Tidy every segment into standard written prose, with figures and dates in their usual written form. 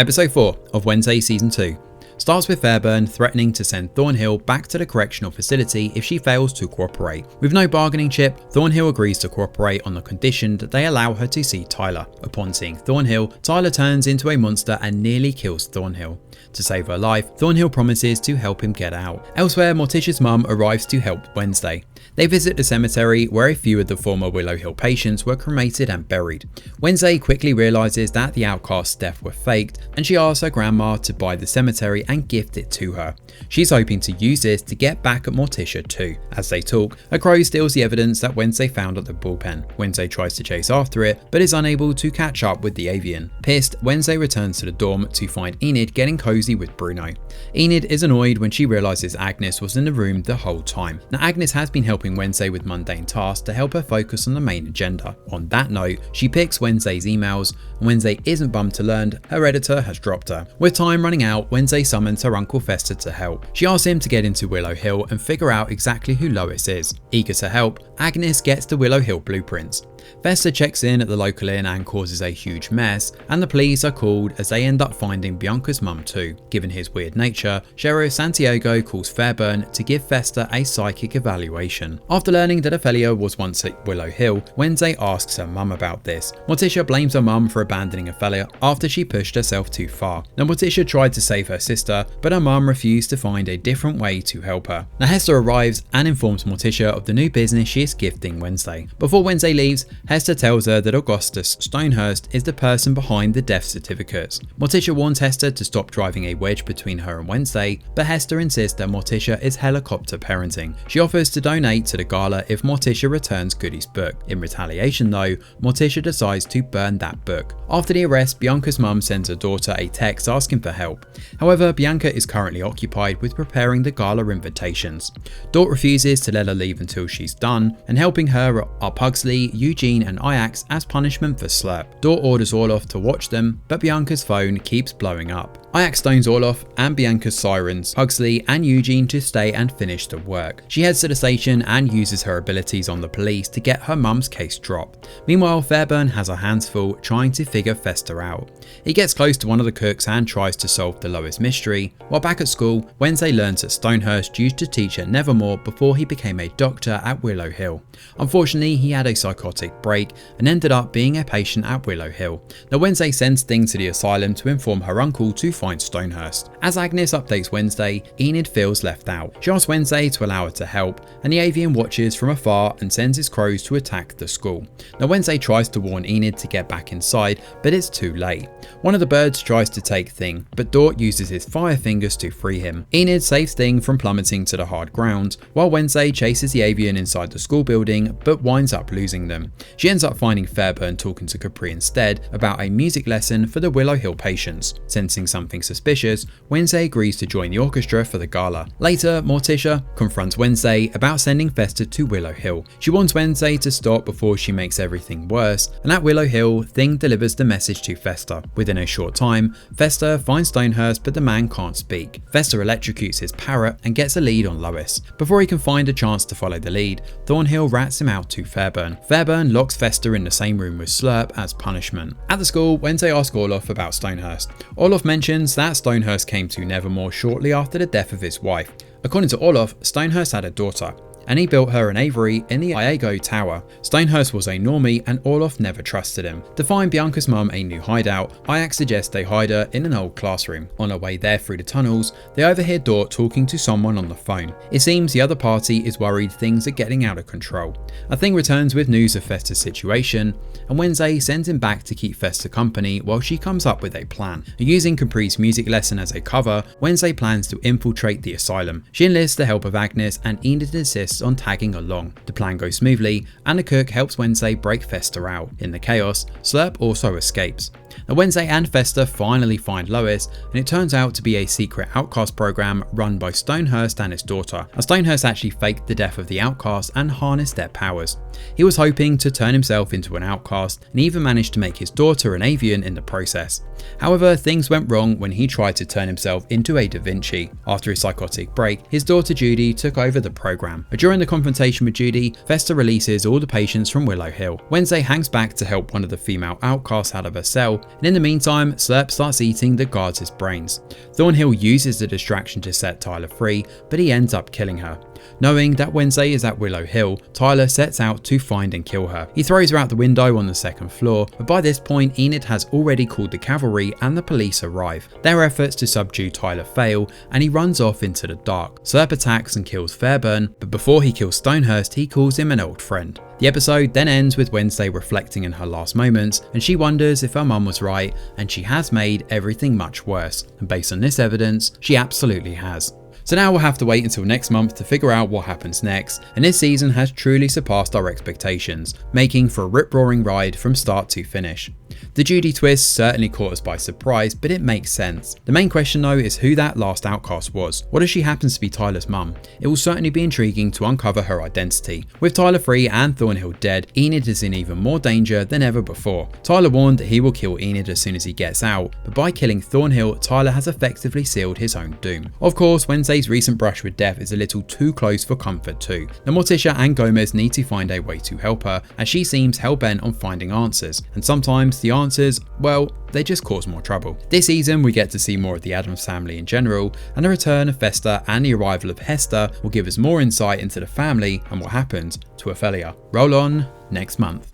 Episode 4 of Wednesday Season 2 starts with Fairburn threatening to send Thornhill back to the correctional facility if she fails to cooperate. With no bargaining chip, Thornhill agrees to cooperate on the condition that they allow her to see Tyler. Upon seeing Thornhill, Tyler turns into a monster and nearly kills Thornhill. To save her life, Thornhill promises to help him get out. Elsewhere, Morticia's mum arrives to help Wednesday. They visit the cemetery where a few of the former Willow Hill patients were cremated and buried. Wednesday quickly realises that the outcast's death were faked, and she asks her grandma to buy the cemetery and gift it to her. She's hoping to use this to get back at Morticia too. As they talk, a crow steals the evidence that Wednesday found at the bullpen. Wednesday tries to chase after it, but is unable to catch up with the avian. Pissed, Wednesday returns to the dorm to find Enid getting cozy with Bruno. Enid is annoyed when she realises Agnes was in the room the whole time. Now Agnes has been helping Wednesday with mundane tasks to help her focus on the main agenda. On that note, she picks Wednesday's emails, and Wednesday isn't bummed to learn her editor has dropped her. With time running out, Wednesday summons her Uncle Fester to help. She asks him to get into Willow Hill and figure out exactly who Lois is. Eager to help, Agnes gets the Willow Hill blueprints. Fester checks in at the local inn and causes a huge mess, and the police are called as they end up finding Bianca's mum too. Given his weird nature, Sheriff Santiago calls Fairburn to give Fester a psychic evaluation. After learning that Ophelia was once at Willow Hill, Wednesday asks her mum about this. Morticia blames her mum for abandoning Ophelia after she pushed herself too far. Now Morticia tried to save her sister, but her mum refused to find a different way to help her. Now Hester arrives and informs Morticia of the new business she is gifting Wednesday. Before Wednesday leaves, Hester tells her that Augustus Stonehurst is the person behind the death certificates. Morticia warns Hester to stop driving a wedge between her and Wednesday, but Hester insists that Morticia is helicopter parenting. She offers to donate to the gala if Morticia returns Goody's book. In retaliation though, Morticia decides to burn that book. After the arrest, Bianca's mum sends her daughter a text asking for help. However, Bianca is currently occupied with preparing the gala invitations. Dort refuses to let her leave until she's done, and helping her are Pugsley, Eugene and Ajax as punishment for slurp. Dort orders Orloff to watch them, but Bianca's phone keeps blowing up. Ajax stones Orloff and Bianca's sirens Pugsley and Eugene to stay and finish the work. She heads to the station and uses her abilities on the police to get her mum's case dropped. Meanwhile, Fairburn has her hands full trying to figure Fester out. He gets close to one of the cooks and tries to solve the Lois mystery. While back at school, Wednesday learns that Stonehurst used to teach at Nevermore before he became a doctor at Willow Hill. Unfortunately, he had a psychotic break and ended up being a patient at Willow Hill. Now Wednesday sends things to the asylum to inform her uncle to find Stonehurst. As Agnes updates Wednesday, Enid feels left out. She asks Wednesday to allow her to help, and the avian watches from afar and sends his crows to attack the school. Now Wednesday tries to warn Enid to get back inside, but it's too late. One of the birds tries to take Thing, but Dort uses his fire fingers to free him. Enid saves Thing from plummeting to the hard ground, while Wednesday chases the avian inside the school building, but winds up losing them. She ends up finding Fairburn talking to Capri instead about a music lesson for the Willow Hill patients. Sensing something suspicious, Wednesday agrees to join the orchestra for the gala. Later, Morticia confronts Wednesday about sending Fester to Willow Hill. She wants Wednesday to stop before she makes everything worse, and at Willow Hill, Thing delivers the message to Fester. Within a short time, Fester finds Stonehurst, but the man can't speak. Fester electrocutes his parrot and gets a lead on Lois. Before he can find a chance to follow the lead, Thornhill rats him out to Fairburn. Fairburn locks Fester in the same room with Slurp as punishment. At the school, Wednesday asks Orloff about Stonehurst. Orloff mentions that Stonehurst came to Nevermore shortly after the death of his wife. According to Orloff, Stonehurst had a daughter, and he built her an aviary in the Iago Tower. Stonehurst was a normie and Orloff never trusted him. To find Bianca's mum a new hideout, Ajax suggests they hide her in an old classroom. On her way there through the tunnels, they overhear Dort talking to someone on the phone. It seems the other party is worried things are getting out of control. A Thing returns with news of Fester's situation, and Wednesday sends him back to keep Fester company while she comes up with a plan. Using Capri's music lesson as a cover, Wednesday plans to infiltrate the asylum. She enlists the help of Agnes, and Enid insists on tagging along. The plan goes smoothly, and the cook helps Wednesday break Fester out. In the chaos, Slurp also escapes. Now Wednesday and Fester finally find Lois, and it turns out to be a secret outcast program run by Stonehurst and his daughter. Now Stonehurst actually faked the death of the outcasts and harnessed their powers. He was hoping to turn himself into an outcast, and even managed to make his daughter an avian in the process. However, things went wrong when he tried to turn himself into a Da Vinci. After his psychotic break, his daughter Judy took over the program. During the confrontation with Judy, Fester releases all the patients from Willow Hill. Wednesday hangs back to help one of the female outcasts out of her cell, out, and in the meantime, Slurp starts eating the guards' brains. Thornhill uses the distraction to set Tyler free, but he ends up killing her. Knowing that Wednesday is at Willow Hill, Tyler sets out to find and kill her. He throws her out the window on the second floor, but by this point Enid has already called the cavalry and the police arrive. Their efforts to subdue Tyler fail, and he runs off into the dark. Slurp attacks and kills Fairburn, but before he kills Stonehurst, he calls him an old friend. The episode then ends with Wednesday reflecting in her last moments, and she wonders if her mum was right and she has made everything much worse. And based on this evidence, she absolutely has. So now we'll have to wait until next month to figure out what happens next, and this season has truly surpassed our expectations, making for a rip-roaring ride from start to finish. The Judy twist certainly caught us by surprise, but it makes sense. The main question though is who that last outcast was. What if she happens to be Tyler's mum? It will certainly be intriguing to uncover her identity. With Tyler free and Thornhill dead, Enid is in even more danger than ever before. Tyler warned that he will kill Enid as soon as he gets out, but by killing Thornhill, Tyler has effectively sealed his own doom. Of course, Wednesday's recent brush with death is a little too close for comfort too. The Morticia and Gomez need to find a way to help her, as she seems hell-bent on finding answers, and sometimes the answers, well, they just cause more trouble. This season we get to see more of the Addams family in general, and the return of Fester and the arrival of Hester will give us more insight into the family and what happened to Ophelia. Roll on next month.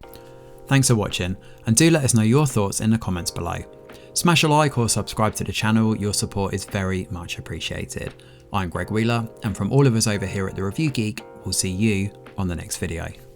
Thanks for watching, and do let us know your thoughts in the comments below. Smash a like or subscribe to the channel, your support is very much appreciated. I'm Greg Wheeler, and from all of us over here at The Review Geek, we'll see you on the next video.